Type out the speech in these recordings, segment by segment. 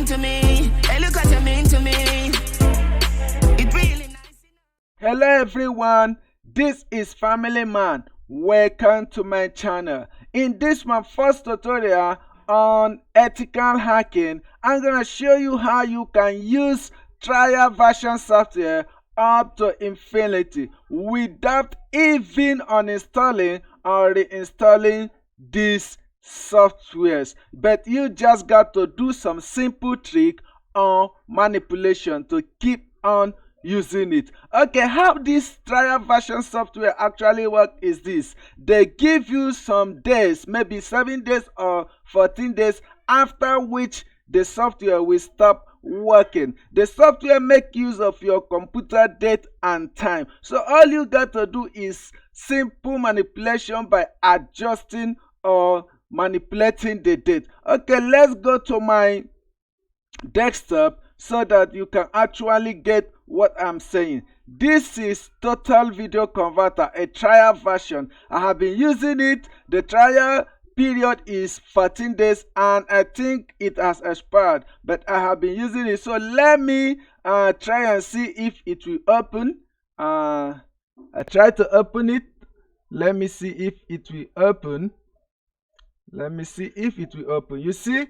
mean to me. Hey, look what you mean to me. It really nice. Hello everyone, this is Family Man. Welcome to my channel. In this my first tutorial on ethical hacking, I'm gonna show you how you can use trial version software up to infinity without even uninstalling or reinstalling these softwares. But you just got to do some simple trick on manipulation to keep on using it. Okay, how this trial version software actually work is this: they give you some days, maybe 7 days or 14 days, after which the software will stop working. The software make use of your computer date and time, so all you got to do is simple manipulation by adjusting or manipulating the date. Okay, let's go to my desktop so that you can actually get what I'm saying. This is Total Video Converter, a trial version. I have been using it. The trial period is 14 days and I think it has expired, but I have been using it. So let me try and see if it will open. I try to open it. Let me see if it will open. Let me see if it will open. You see,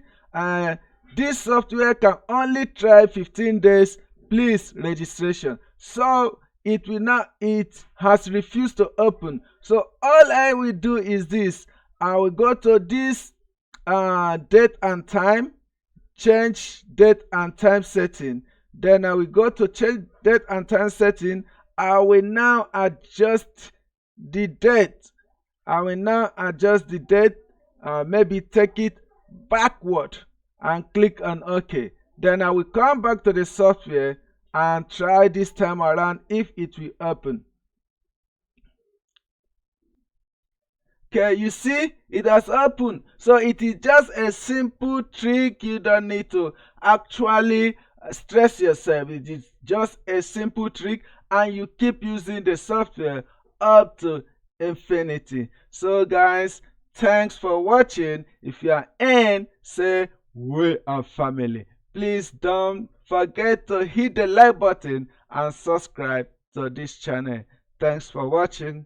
this software can only try 15 days, please registration. So it will not, it has refused to open. So all I will do is this: I will go to this date and time, change date and time setting. Then I will go to change date and time setting. I will now adjust the date. I will now adjust the date, maybe take it backward and click on OK. Then I will come back to the software and try this time around if it will open. Okay, you see it has opened. So it is just a simple trick. You don't need to actually stress yourself. It is just a simple trick and you keep using the software up to infinity. So guys, thanks for watching. If you are in, say we are family. Please don't forget to hit the like button and subscribe to this channel. Thanks for watching.